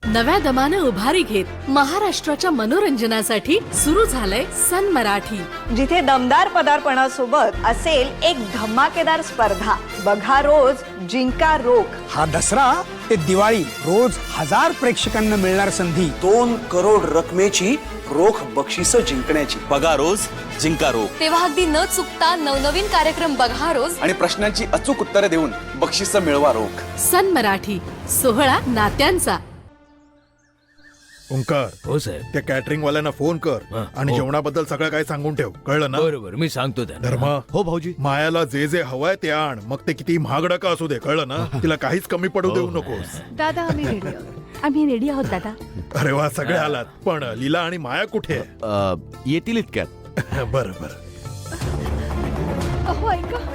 नव्या दमानं उभारी घेत महाराष्ट्राच्या मनोरंजनासाठी सुरू झालंय सन मराठी. जिथे दमदार पदार्पणासोबत असेल एक धमाकेदार स्पर्धा. बघा रोज जिंका रोख. हा दसरा ते दिवाळी रोज 1000 प्रेक्षकांना मिळणार संधी. 2 करोड रकमेची रोख बक्षिसं जिंकण्याची. बघा रोज जिंका रोख. तेव्हा अगदी न चुकता नवनवीन कार्यक्रम बघा रोज आणि प्रश्नांची अचूक उत्तरे देऊन बक्षिसं मिळवा रोख. सन मराठी सोहळा नात्यांचा. ओंकार, हो साहेब. त्या कॅटरिंग वाल्यांना फोन कर आणि हो. जेवणाबद्दल सगळं काय सांगून ठेव. कळलं ना? बरोबर, मी सांगतो त्यांना. धर्मा, हो भाऊजी. मायाला जे जे हवंय ते आण. मग ते किती महागडं का असू दे. कळलं ना? तिला काहीच कमी पडू देऊ नकोस. दादा आम्ही रेडी आहोत दादा. अरे वा, सगळे आलात. पण लीला आणि माया कुठे येतील इतक्यात. बरं बरं. अहो ऐका,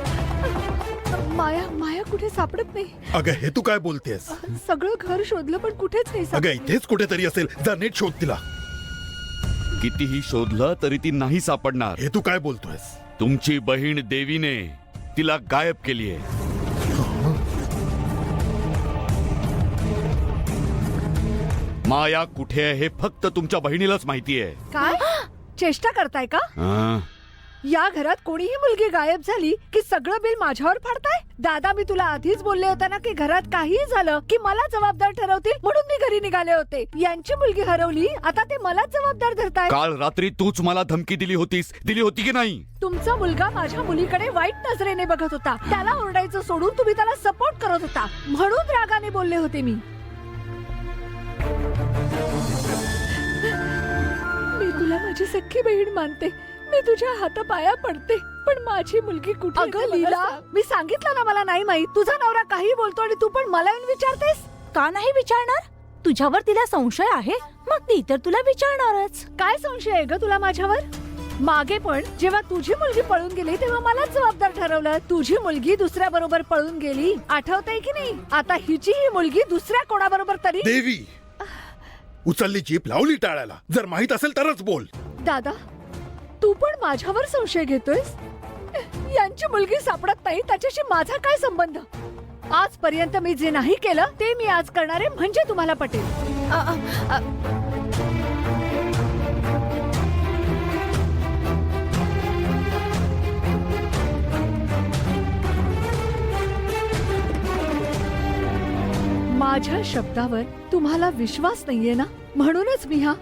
माया कुठे सापडत नाही. अगं हे तू काय बोलतेस? सगळं घर शोधलं पण कुठेच नाही अगं इथेच कुठेतरी असेल. जा नीट शोध तिला. कितीही शोधलं तरी ती नाही सापडणार. हे तू काय बोलतोयस? तुमची बहीण देवीने तिला गायब केलीये. माया कुठे आहे हे फक्त तुमच्या बहिणीलाच माहितीये. काय चेष्टा करताय का? हं? या घरात कोणीही मुलगी गायब झाली की सगळं बिल माझ्यावर फाडताय. दादा मी तुला आधीच बोलले होते ना की घरात काहीही झालं की मला जबाबदार ठरवतील, म्हणून मी घरी निघाले होते. यांची मुलगी हरवली, आता ते मलाच जबाबदार धरताय. काल रात्री तूच मला धमकी दिली होती की नाही? तुमचा मुलगा माझ्या मुलीकडे वाईट नजरेने बघत होता. त्याला ओरडायचं सोडून तुम्ही त्याला सपोर्ट करत होता, म्हणून रागाने बोलले होते मी तुला माझी सख्खी बहीण मानते. मी तुझ्या हातापाया पडते, पण माझी मुलगी कुठे? अगं लीला, मी सांगितलं ना मला नाही माहित. तुझा नवरा काही बोलतो आणि तू पण मला येऊन विचारतेस. का नाही विचारणार? तुझ्यावर तिला संशय आहे, मग ती तर तुला विचारणारच. काय संशय आहे ग तुला माझ्यावर? मागे पण जेव्हा तुझी मुलगी पळून गेली तेव्हा मलाच जबाबदार ठरवलं. तुझी मुलगी दुसऱ्या बरोबर पळून गेली, आठवतंय की नाही? आता हिची ही मुलगी दुसऱ्या कोणाबरोबर तरी. देवी, उचलली जीप लावली टाळायला. जर माहित असेल तरच बोल. दादा तू पण माझ्यावर संशय घेतोयस? यांची मुलगी सापडत नाही, त्याच्याशी माझा काय संबंध? आजपर्यंत मी जे नाही केलं ते मी आज करणारे, म्हणजे तुम्हाला पटेल. माझ्या शब्दावर तुम्हाला विश्वास नाहीये ना, म्हणूनच मी हा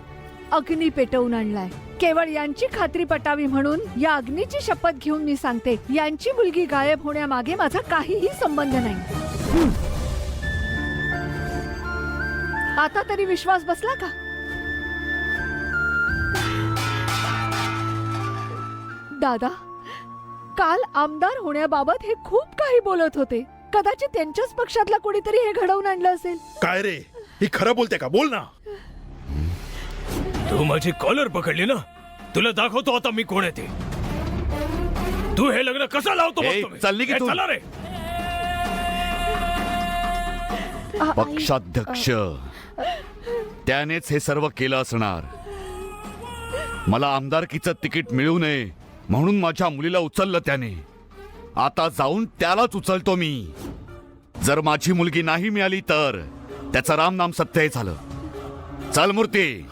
अग्नी पेटवून आणलाय. केवळ यांची खात्री पटावी म्हणून या अग्नीची शपथ घेऊन मी सांगते, यांची मुलगी गायब होण्यामागे माझा काहीही संबंध नाही. आता तरी विश्वास बसला का? दादा काल आमदार होण्याबाबत हे खूप काही बोलत होते. कदाचित त्यांच्याच पक्षातला कोणीतरी हे घडवून आणलं असेल. काय रे, ही खरं बोलते का? बोल ना. तू माझी कॉलर पकडली ना, तुला दाखवतो आता मी कोण आहे ते. तू हे लग्न कसं लावतो? ए, चालली की तू? चला रे. पक्षाध्यक्ष त्यानेच हे सर्व केलं असणार. मला आमदारकीचं तिकीट मिळू नये म्हणून माझ्या मुलीला उचललं त्याने. आता जाऊन त्यालाच उचलतो मी. जर माझी मुलगी नाही मिळाली तर त्याचं राम नाम सत्य झालं. चल मूर्ती.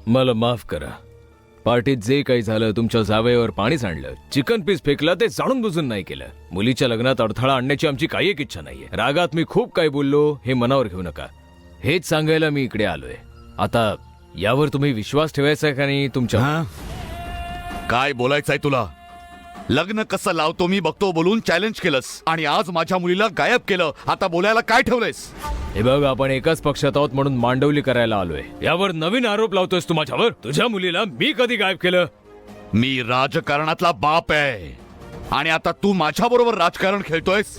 मला माफ करा. पार्टीत जे काही झालं, तुमच्या जावयावर पाणी सांडलं, चिकन पीस फेकला, ते जाणून बुजून नाही केलं. मुलीच्या लग्नात अडथळा आणण्याची आमची काही एक इच्छा नाहीये. रागात मी खूप काही बोललो हे मनावर घेऊ नका. हेच सांगायला मी इकडे आलोय. आता यावर तुम्ही विश्वास ठेवायचा का नाही तुमच्या? हा? काय बोलायचंय तुला? लग्न कसं लावतो मी बघतो बोलून चॅलेंज केलंस आणि आज माझ्या मुलीला गायब केलं. आता बोलायला काय ठेवलंयस? हे बघ, आपण एकाच पक्षात आहोत म्हणून मांडवली करायला आलोय. यावर नवीन आरोप लावतोयस तू माझ्यावर? तुझ्या मुलीला मी कधी गायब केलं? मी राजकारणातला बाप आहे आणि आता तू माझ्या बरोबर राजकारण खेळतोयस.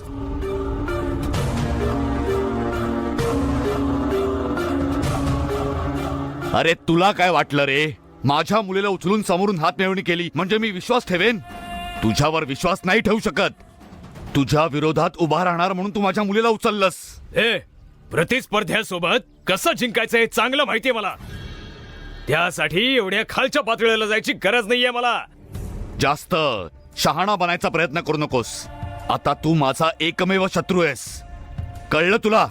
अरे तुला काय वाटलं रे? माझ्या मुलीला उचलून समोरून हात मिळवणी केली म्हणजे मी विश्वास ठेवेन? तुझ्यावर विश्वास नाही ठेवू शकत. तुझ्या विरोधात उभा राहणार म्हणून तू माझ्या मुलीला उचललंस. हे प्रतिस्पर्ध्यासोबत कसं जिंकायचं हे चांगलं माहितीये मला. त्यासाठी एवढ्या खालच्या पातळीला जायची गरज नाहीये मला. जास्त शहाणा बनायचा प्रयत्न करू नकोस. आता तू माझा एकमेव शत्रू आहेस. कळलं तुला?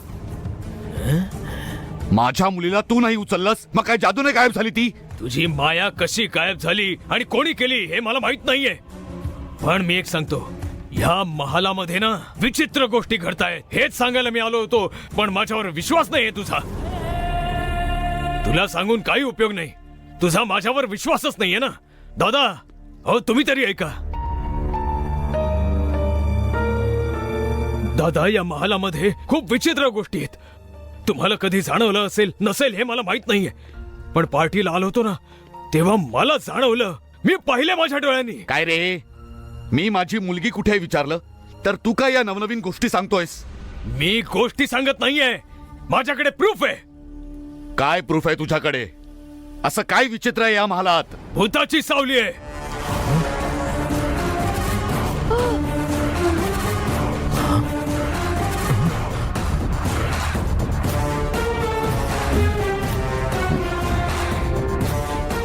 माझ्या मुलीला तू नाही उचललंस मग काय जादूने गायब झाली ती? तुझी माया कशी गायब झाली आणि कोणी केली हे मला माहित नाहीये. पण मी एक सांगतो, ह्या महालामध्ये ना विचित्र गोष्टी घडतायत. हेच सांगायला मी आलो होतो, पण माझ्यावर विश्वास नाहीये तुझा. तुला सांगून काही उपयोग नाही. तुझा माझ्यावर विश्वासच नाहीये ना. दादा, हो तुम्ही तरी ऐका. दादा, या महालामध्ये खूप विचित्र गोष्टी आहेत. तुम्हाला कधी जाणवलं असेल नसेल हे मला माहित नाहीये, पण पार्टीला आलो होतो ना तेव्हा मला जाणवलं. मी पाहिले माझ्या डोळ्यांनी. काय रे? मी माझी मुलगी कुठे विचारलं तर तू काय या नवनवीन गोष्टी सांगतोयस? मी गोष्टी सांगत नाहीये, माझ्याकडे प्रूफ आहे. काय प्रूफ आहे तुझ्याकडे? असं काय विचित्र आहे या महालात? भूताची सावली आहे.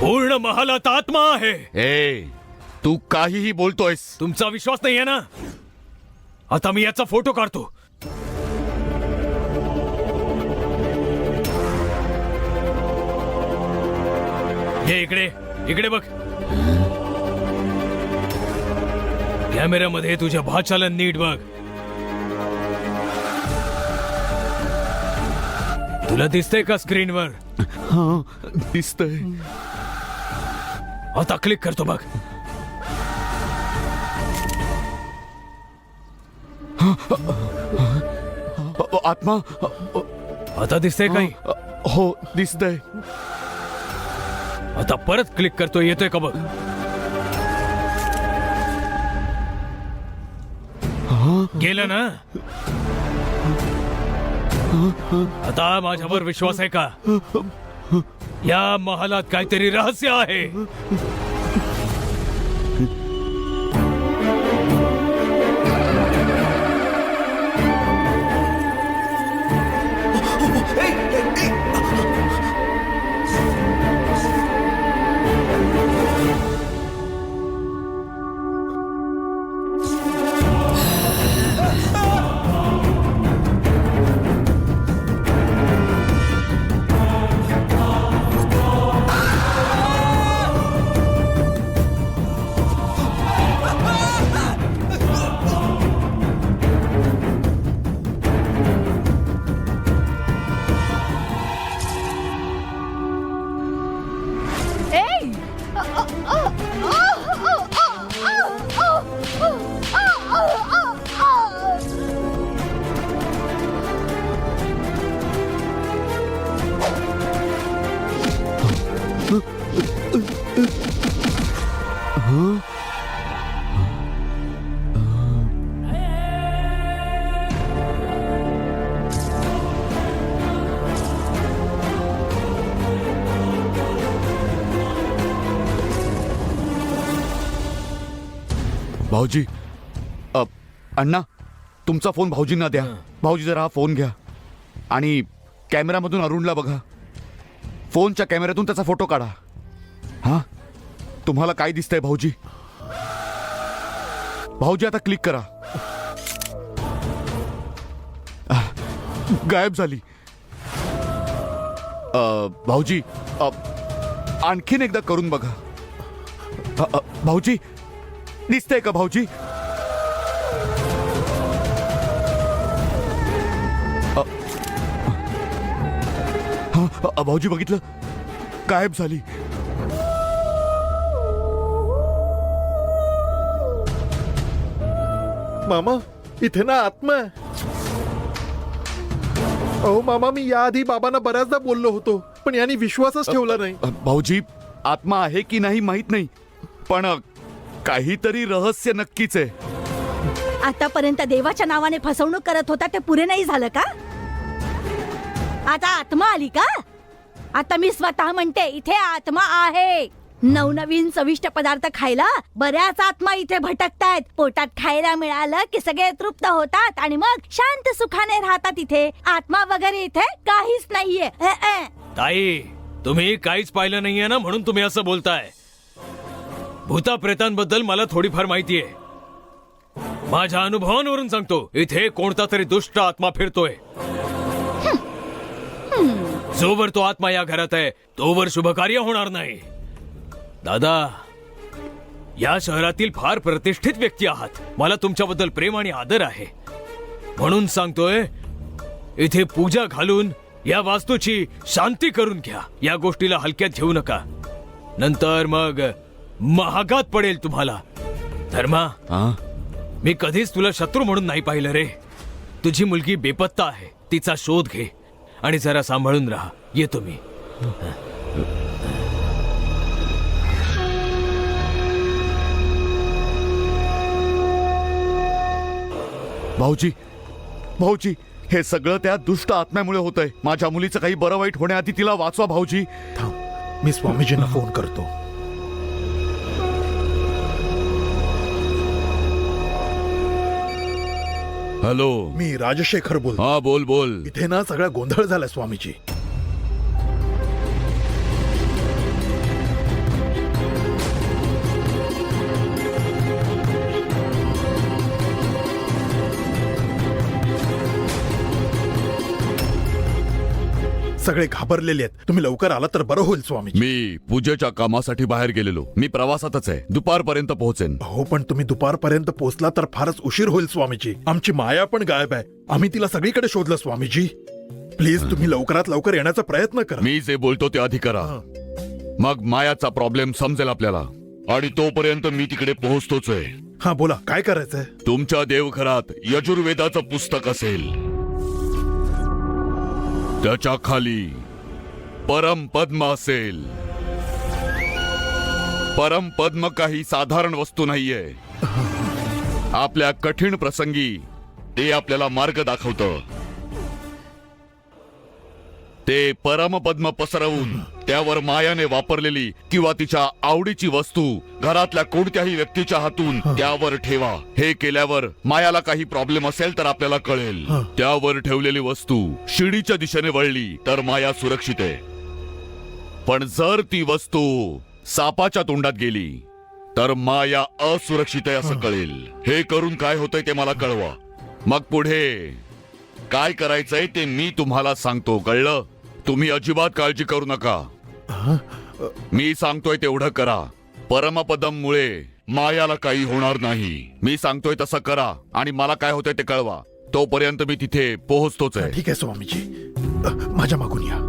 पूर्ण महालात आत्मा आहे. ए, तू काहीही बोलतोयस. तुमचा विश्वास नाहीये ना? आता मी याचा फोटो काढतो. हे इकडे इकडे बघ. कॅमेऱ्यामध्ये तुझ्या भाच्याला नीट बघ. तुला दिसतंय का स्क्रीनवर? हा, दिसतंय. आता क्लिक करतो बघ. आत्मा. आता दिसतंय काही? हो, दिसतंय. आता परत क्लिक करतो, येतोय का बघ. गेलं ना? आता माझ्यावर विश्वास आहे का? या महालात काहीतरी रहस्य आहे. भाऊजी, अण्णा, तुमचा फोन भाऊजींना द्या. भाऊजी जरा हा फोन घ्या आणि कॅमेरामधून अरुणला बघा. फोनच्या कॅमेऱ्यातून त्याचा फोटो काढा. हा, तुम्हाला काय दिसतंय भाऊजी? भाऊजी आता क्लिक करा. गायब झाली. भाऊजी, आणखीन एकदा करून बघा. भाऊजी, दिसतंय का भाऊजी? भाऊजी बघितलं? गायब झाली. मामा इथे ना आत्मा आहे. अहो मामा, मी याआधी बाबांना बऱ्याचदा बोललो होतो, पण यांनी विश्वासच ठेवला नाही. भाऊजी, आत्मा आहे की नाही माहित नाही, पण काहीतरी रहस्य नक्कीच आहे. आतापर्यंत देवाच्या नावाने फसवणूक करत होता ते पुरे नाही झालं का? आता आत्मा आली का? आता मी स्वतः म्हणते इथे आत्मा आहे. नवनवीन चविष्ट पदार्थ खायला बऱ्याच आत्मा इथे भटकतायत. पोटात खायला मिळालं की सगळे तृप्त होतात आणि मग शांत सुखाने राहतात. इथे आत्मा वगैरे इथे काहीच नाहीये. ताई, तुम्ही काहीच पाहिलं नाहीये ना, म्हणून तुम्ही असं बोलताय. भूता प्रेतांबद्दल मला थोडीफार माहिती आहे. माझ्या अनुभवांवरून सांगतो, इथे कोणता तरी दुष्ट आत्मा फिरतोय. जोवर तो आत्मा या घरात आहे तोवर शुभ कार्य होणार नाही. दादा, या शहरातील फार प्रतिष्ठित व्यक्ती आहात. मला तुमच्याबद्दल प्रेम आणि आदर आहे, म्हणून सांगतोय इथे पूजा घालून या वास्तूची शांती करून घ्या. या गोष्टीला हलक्यात घेऊ नका, नंतर मग महागात पडेल तुम्हाला. धर्मा, मी कधीच तुला शत्रू म्हणून नाही पाहिलं रे. तुझी मुलगी बेपत्ता आहे, तिचा शोध घे आणि जरा सांभाळून राहा. येतो मी. भाऊजी, भाऊजी, हे सगळं त्या दुष्ट आत्म्यामुळे होतंय. माझ्या मुलीचं काही बरं वाईट होण्याआधी तिला वाचवा भाऊजी. थांब, मी स्वामीजींना फोन करतो. हॅलो, मी राजशेखर बोलतो. हा बोल बोल. इथे ना सगळा गोंधळ झालाय स्वामीजी. सगळे घाबरलेले आहेत. तुम्ही लवकर आला तर बरं होईल स्वामीजी. मी पूजेच्या कामासाठी बाहेर गेलेलो. मी प्रवासातच आहे, दुपारपर्यंत पोहोचेन. हो, पण तुम्ही दुपारपर्यंत पोहोचला तर फारच उशीर होईल स्वामीजी. आमची माया पण गायब आहे. आम्ही तिला सगळीकडे शोधलं स्वामीजी. प्लीज तुम्ही लवकरात लवकर येण्याचा प्रयत्न करा. मी जे बोलतो ते आधी करा, मग मायाचा प्रॉब्लेम समजेल आपल्याला. आणि तोपर्यंत मी तिकडे पोहोचतोच आहे. हा बोला, काय करायचंय? तुमच्या देवघरात यजुर्वेदाचं पुस्तक असेल, त्याच्या खाली परमपद्म असेल. परमपद्म काही साधारण वस्तू नाहीये. आपल्या कठीण प्रसंगी ते आपल्याला मार्ग दाखवतं. ते परमपद्म पसरवून त्यावर मायाने वापरलेली किंवा तिच्या आवडीची वस्तू घरातल्या कोणत्याही व्यक्तीच्या हातून त्यावर ठेवा. हे केल्यावर मायाला काही प्रॉब्लेम असेल तर आपल्याला कळेल. त्यावर ठेवलेली वस्तू शिडीच्या दिशेने वळली तर माया सुरक्षित आहे. पण जर ती वस्तू सापाच्या तोंडात गेली तर माया असुरक्षित आहे असं कळेल. हे करून काय होतंय ते मला कळवा. मग पुढे काय करायचंय ते मी तुम्हाला सांगतो, कळलं? तुम्ही अजिबात काळजी करू नका. मी सांगतोय तेवढं करा. परमपदममुळे मायाला काही होणार नाही. मी सांगतोय तसं करा आणि मला काय होतंय ते कळवा. तोपर्यंत मी तिथे पोहोचतोच आहे. ठीक आहे स्वामीजी, माझ्या मागून या.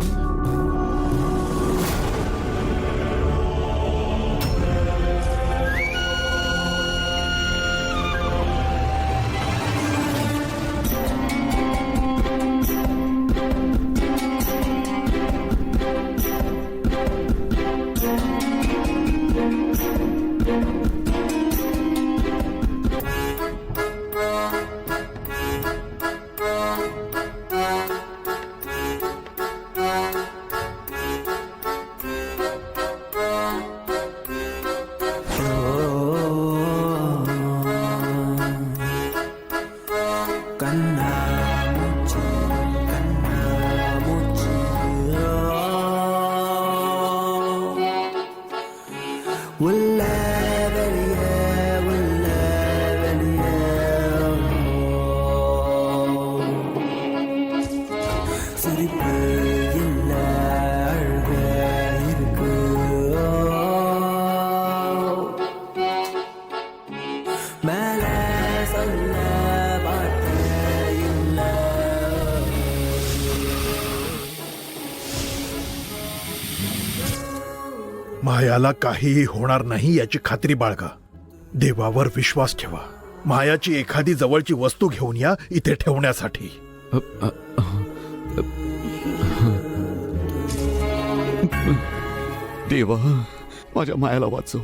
मायाला काहीही होणार नाही याची खात्री बाळगा. देवावर विश्वास ठेवा. मायाची एखादी जवळची वस्तू घेऊन या इथे ठेवण्यासाठी. देवा, माझ्या मायाला वाचव.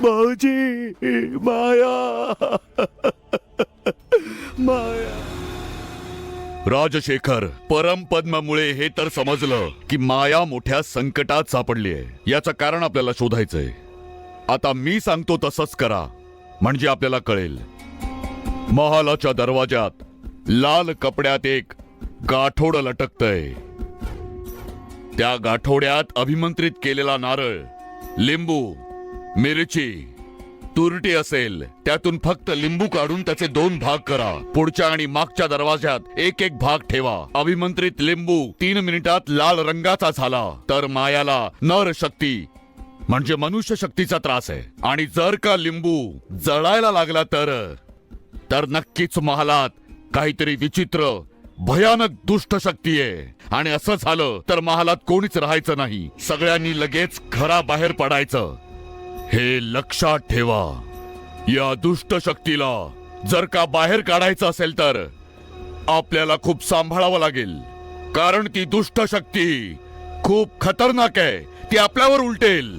भाऊजी, माया, माया. राजशेखर, परमपद्मामुळे हे तर समजलं की माया मोठ्या संकटात सापडली आहे. याचं कारण आपल्याला शोधायचंय. आता मी सांगतो तसंच करा, म्हणजे आपल्याला कळेल. महालाच्या दरवाजात लाल कपड्यात एक गाठोड लटकतंय. त्या गाठोड्यात अभिमंत्रित केलेला नारळ, लिंबू, मिरची, तुरटी असेल. त्यातून फक्त लिंबू काढून त्याचे 2 भाग करा. पुढच्या आणि मागच्या दरवाज्यात एक एक भाग ठेवा. अभिमंत्रित लिंबू 3 मिनिटात लाल रंगाचा झाला तर मायाला नर शक्ती म्हणजे मनुष्य शक्तीचा त्रास आहे. आणि जर का लिंबू जळायला लागला तर नक्कीच महालात काहीतरी विचित्र भयानक दुष्ट शक्ती आहे. आणि असं झालं तर महालात कोणीच राहायचं नाही. सगळ्यांनी लगेच घराबाहेर पडायचं. हे लक्षात ठेवा. या दुष्ट शक्तीला जर का बाहेर काढायचं असेल तर आपल्याला खूप सांभाळावं लागेल. कारण ती दुष्ट शक्ती खूप खतरनाक आहे. ती आपल्यावर उलटेल.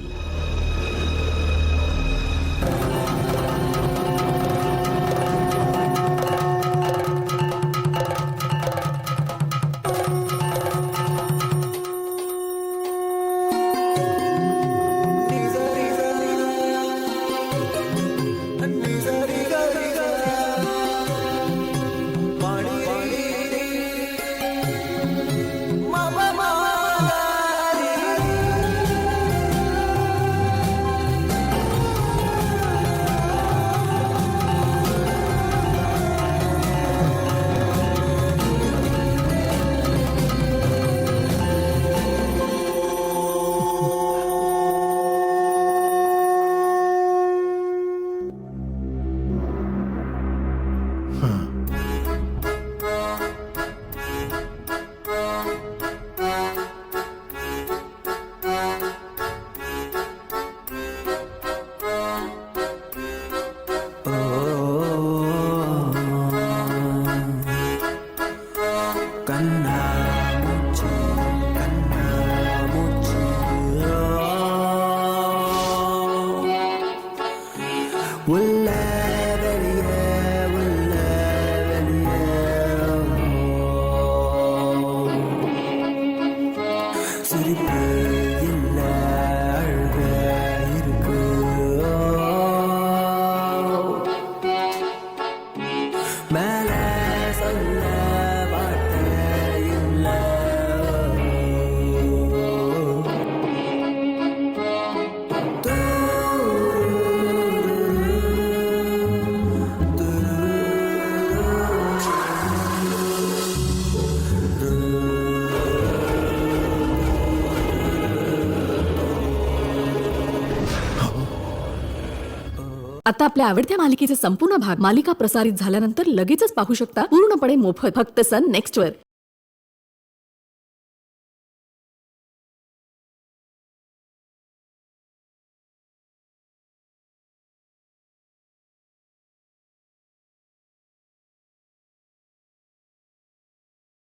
आता आपल्या आवडत्या मालिकेचे संपूर्ण भाग मालिका प्रसारित झाल्यानंतर लगेचच पाहू शकता पूर्णपणे मोफत फक्त सन नेक्स्ट वर.